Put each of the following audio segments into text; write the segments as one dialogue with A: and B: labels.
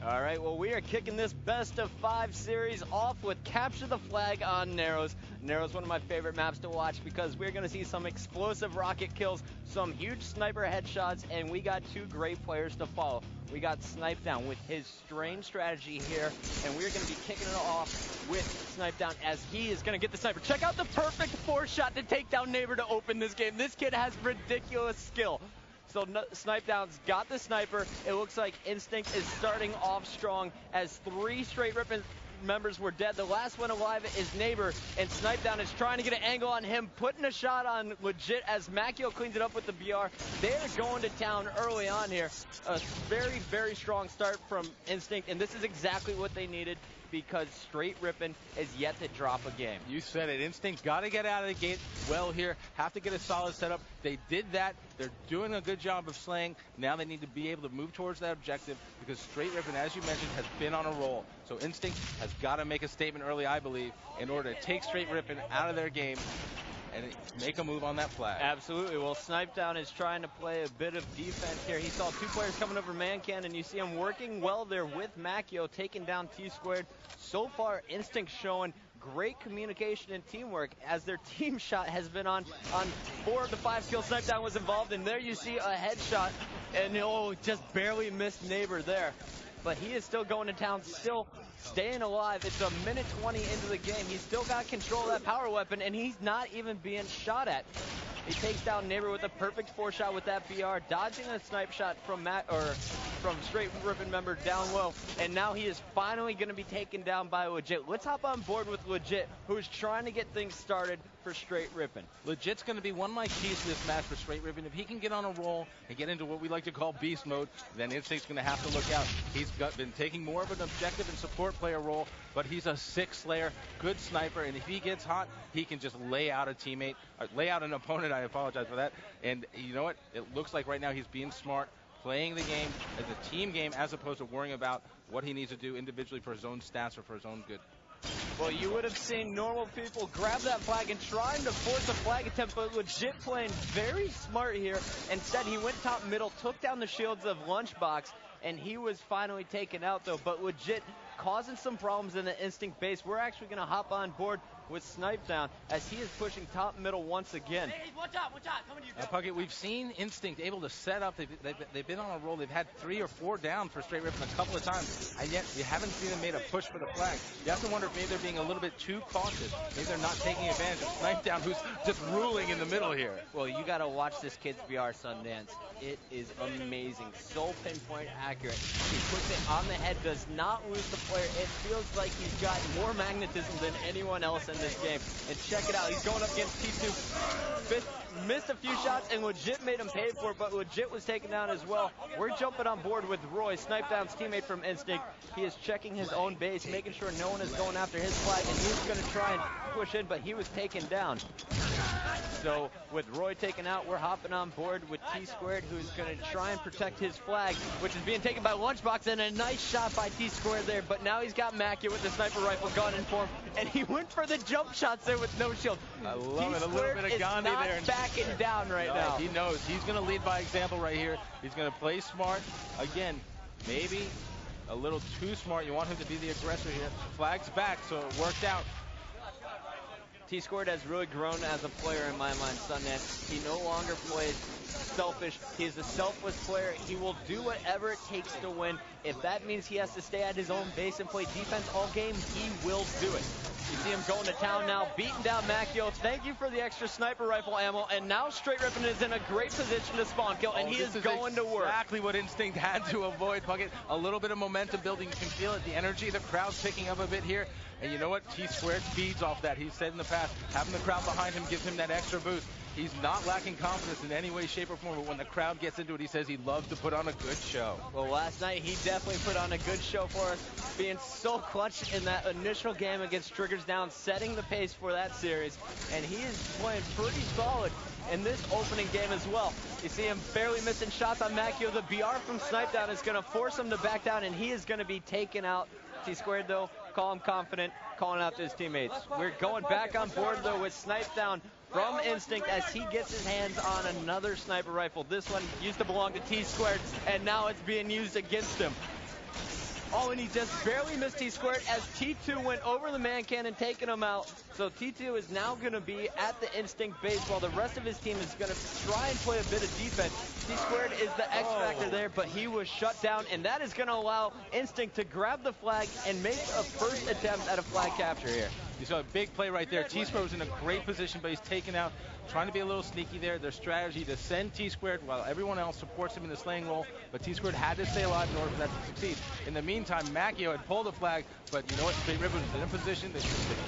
A: All right, well, we are kicking this best of 5 series off with Capture the Flag on Narrows. Narrows, one of my favorite maps to watch because we're going to see some explosive rocket kills, some huge sniper headshots, and we got 2 great players to follow. We got Snip8down with his strange strategy here, and we're going to be kicking it off with Snip8down as he is going to get the sniper. Check out the perfect 4-shot to take down Neighbor to open this game. This kid has ridiculous skill. So Snip8down's got the sniper. It looks like Instinct is starting off strong as 3 Str8 Rippin members were dead. The last one alive is Neighbor, and Snip8down is trying to get an angle on him, putting a shot on Legit as Mackeo cleans it up with the BR. They're going to town early on here. A very, very strong start from Instinct, and this is exactly what they needed because Str8 Rippin is yet to drop a game.
B: You said it. Instinct got to get out of the gate well here. Have to get a solid setup. They did that. They're doing a good job of slaying. Now they need to be able to move towards that objective because Str8 Rippin, as you mentioned, has been on a roll. So Instinct has got to make a statement early, I believe, in order to take Str8 Rippin out of their game and make a move on that flag.
A: Absolutely. Well, Snip8down is trying to play a bit of defense here. He saw 2 players coming over man-can, and you see him working well there with Mackeo, taking down Tsquared. So far, Instinct showing great communication and teamwork as their team shot has been on 4 of the 5 kills Snip8down was involved in. There you see a headshot, and just barely missed Neighbor there. But he is still going to town, still staying alive. It's a minute 20 into the game. He's still got control of that power weapon, and he's not even being shot at. He takes down Neighbor with a perfect 4-shot with that BR, dodging a snipe shot from from Str8 Rippin member down low, and now he is finally going to be taken down by Legit. Let's hop on board with Legit, who's trying to get things started for Str8 Rippin.
B: Legit's going to be one of my keys to this match for Str8 Rippin. If he can get on a roll and get into what we like to call beast mode, then Instinct's going to have to look out. He's been taking more of an objective and support player role, but he's a 6 slayer, good sniper, and if he gets hot, he can just lay out a teammate, lay out an opponent. I apologize for that. And you know what? It looks like right now he's being smart, playing the game as a team game as opposed to worrying about what he needs to do individually for his own stats or for his own good.
A: Well, you would have seen normal people grab that flag and trying to force a flag attempt, but Legit playing very smart here. Instead, he went top middle, took down the shields of Lunchbox, and he was finally taken out, though. But Legit causing some problems in the Instinct base. We're actually going to hop on board with Snip8down as he is pushing top middle once again.
C: Hey, watch out, coming to you.
B: Puckett, we've seen Instinct able to set up. They've been on a roll. They've had 3 or 4 down for Str8 Rippin a couple of times, and yet you haven't seen them made a push for the flag. You have to wonder if maybe they're being a little bit too cautious. Maybe they're not taking advantage of Snip8down, who's just ruling in the middle here.
A: Well, you got to watch this kid's BR Sundance. It is amazing. So pinpoint accurate. He puts it on the head, does not lose the player. It feels like he's got more magnetism than anyone else in this game. And check it out, he's going up against T2. Missed a few shots and Legit made him pay for it, but Legit was taken down as well. We're jumping on board with Roy, Snip8down's teammate from Instinct. He is checking his own base, making sure no one is going after his flag, and he's going to try and push in, but he was taken down. So with Roy taken out, we're hopping on board with Tsquared, who's going to try and protect his flag, which is being taken by Lunchbox, and a nice shot by Tsquared there, but now he's got Mackeo with the sniper rifle gun in form, and he went for the jump shots there with no shield.
B: I love it, a little bit of Gandhi there.
A: Backing down right now.
B: He knows. He's going to lead by example right here. He's going to play smart. Again, maybe a little too smart. You want him to be the aggressor here. Flag's back, so it worked out.
A: Tsquared has really grown as a player in my mind, Sundance. He no longer plays selfish. He's a selfless player. He will do whatever it takes to win. If that means he has to stay at his own base and play defense all game, he will do it. You see him going to town now, beating down Mackeo. Thank you for the extra sniper rifle ammo. And now Str8 Rippin is in a great position to spawn kill, and he is going to work.
B: Exactly what Instinct had to avoid, Puckett. A little bit of momentum building. You can feel it. The energy, the crowd's picking up a bit here. And you know what? Tsquared feeds off that. He said in the past, having the crowd behind him gives him that extra boost. He's not lacking confidence in any way, shape, or form, but when the crowd gets into it, he says he loves to put on a good show.
A: Well, last night, he definitely put on a good show for us, being so clutch in that initial game against Triggers Down, setting the pace for that series, and he is playing pretty solid in this opening game as well. You see him barely missing shots on Mackeo. The BR from Snip8down is going to force him to back down, and he is going to be taken out. Tsquared, though, calm, confident, calling out to his teammates. We're going back on board, though, with Snip8down from Instinct as he gets his hands on another sniper rifle. This one used to belong to Tsquared, and now it's being used against him. Oh, and he just barely missed Tsquared as T2 went over the man cannon, taking him out. So T2 is now going to be at the Instinct base while the rest of his team is going to try and play a bit of defense. Tsquared is the X factor there, but he was shut down, and that is going to allow Instinct to grab the flag and make a first attempt at a flag capture here.
B: You saw a big play right there. Tsquared was in a great position, but he's taken out, trying to be a little sneaky there. Their strategy to send Tsquared while everyone else supports him in the slaying role, but Tsquared had to stay alive in order for that to succeed. In the meantime, Mackeo had pulled the flag, but you know what? Str8 Rippin was in a position to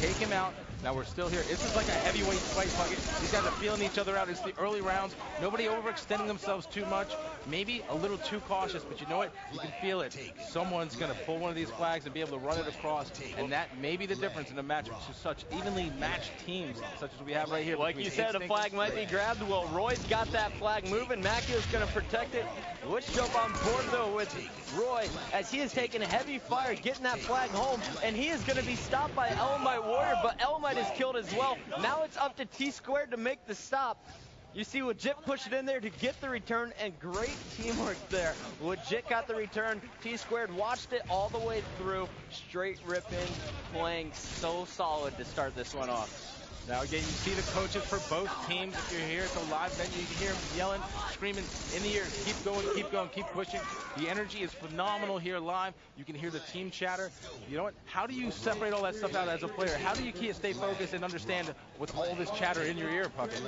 B: take him out. Now we're still here. This is like a heavyweight fight, Bucket. These guys are feeling each other out. It's the early rounds. Nobody overextending themselves too much. Maybe a little too cautious, but you know what? You can feel it. Someone's going to pull one of these flags and be able to run it across, and that may be the difference in a match with such evenly matched teams, such as we have right here.
A: Like you said, a flag might be grabbed. Well, Roy's got that flag moving. Mackeo's going to protect it. Let's jump on board, though, with Roy, as he is taking heavy fire, getting that flag home, and he is going to be stopped by ElamiteWarrior, but Elamite is killed as well. Now it's up to Tsquared to make the stop. You see Legit push it in there to get the return, and great teamwork there. Legit got the return. Tsquared watched it all the way through. Str8 Rippin playing so solid to start this one off.
B: Now again, you see the coaches for both teams. If you're here at the live venue, you can hear them yelling, screaming in the ear, keep going, keep pushing. The energy is phenomenal here live. You can hear the team chatter. You know what? How do you separate all that stuff out as a player? How do you stay focused and understand with all this chatter in your ear, Puckett?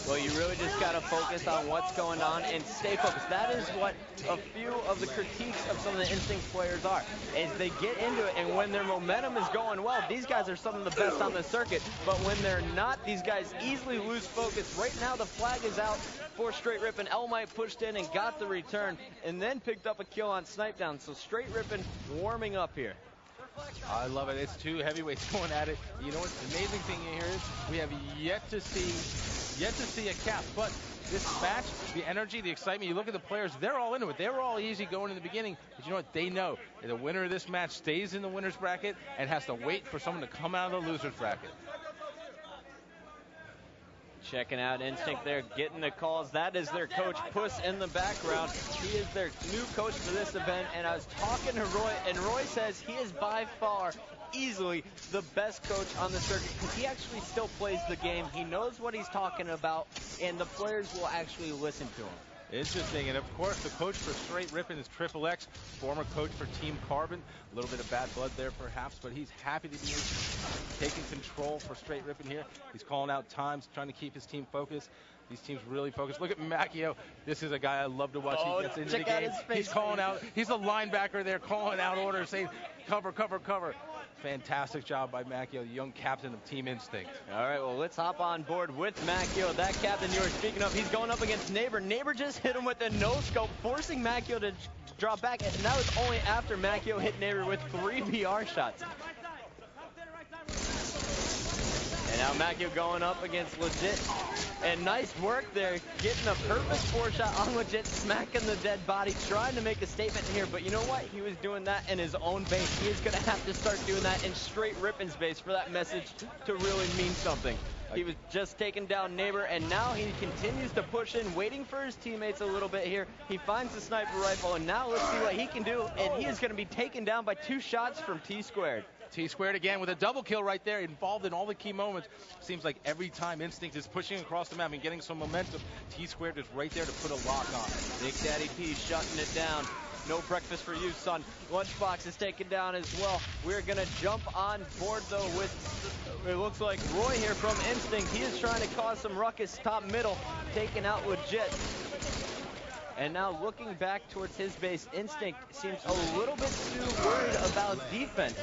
A: Well, you really just got to focus on what's going on and stay focused. That is what a few of the critiques of some of the Instinct players are, is they get into it, and when their momentum is going well, these guys are some of the best on the circuit, but when they're not, these guys easily lose focus. Right now, the flag is out for Str8 Rippin. Elamite pushed in and got the return, and then picked up a kill on Snipe Down. So Str8 Rippin warming up here.
B: I love it. It's two heavyweights going at it. You know what the amazing thing here is? We have yet to see a cap, but this match, the energy, the excitement, you look at the players, they're all into it. They were all easy going in the beginning, but you know what? They know the winner of this match stays in the winner's bracket and has to wait for someone to come out of the loser's bracket.
A: Checking out Instinct there, getting the calls. That is their coach, Puss, in the background. He is their new coach for this event, and I was talking to Roy, and Roy says he is by far easily the best coach on the circuit because he actually still plays the game. He knows what he's talking about, and the players will actually listen to him.
B: Interesting, and of course the coach for Str8 Rippin is XXX, former coach for Team Carbon. A little bit of bad blood there perhaps, but he's happy to be taking control for Str8 Rippin here. He's calling out times, trying to keep his team focused. These teams really focused. Look at Mackeo. This is a guy I love to watch.
A: Oh,
B: he gets into the
A: check out
B: game.
A: his face.
B: He's calling out. He's a linebacker there calling out orders, saying cover, cover, cover. Fantastic job by Mackeo, the young captain of Team Instinct.
A: All right, well, let's hop on board with Mackeo. That captain you were speaking of, he's going up against Neighbor. Neighbor just hit him with a no-scope, forcing Mackeo to drop back, and that was only after Mackeo hit Neighbor with 3 BR shots. And now Mackeo going up against Legit. And nice work there, getting a perfect 4-shot on Legit, smacking the dead body, trying to make a statement here. But you know what? He was doing that in his own base. He is going to have to start doing that in Str8 Rippin's base for that message to really mean something. He was just taking down Neighbor, and now he continues to push in, waiting for his teammates a little bit here. He finds the sniper rifle, and now let's see what he can do. And he is going to be taken down by 2 shots from Tsquared.
B: Tsquared again with a double kill right there, involved in all the key moments. Seems like every time Instinct is pushing across the map and getting some momentum, Tsquared is right there to put a lock on.
A: Big Daddy P shutting it down. No breakfast for you, son. Lunchbox is taken down as well. We're going to jump on board, though, with, it looks like Roy here from Instinct. He is trying to cause some ruckus top middle, taking out Legit. And now looking back towards his base, Instinct seems a little bit too worried about defense.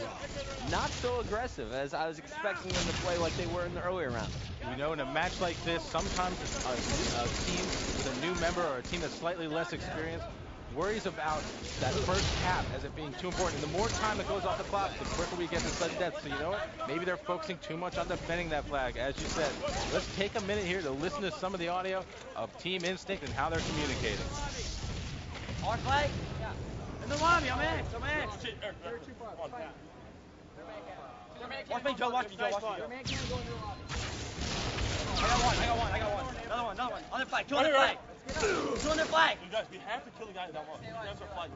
A: Not so aggressive as I was expecting them to play like they were in the earlier round.
B: You know, in a match like this, sometimes a team with a new member or a team that's slightly less experienced worries about that first cap as it being too important. And the more time that goes off the clock, the quicker we get to sudden death. So you know what? Maybe they're focusing too much on defending that flag. As you said, let's take a minute here to listen to some of the audio of Team Instinct and how they're communicating.
C: Our flag? Yeah. In the lobby, I'm in. Watch me, Joe. Watch me, Joe. Watch me, Joe. I got one. Another one. On the flag. 2 on the flag. 2 on the flag.
D: You guys, we have to kill the guy in that one. That's our flag.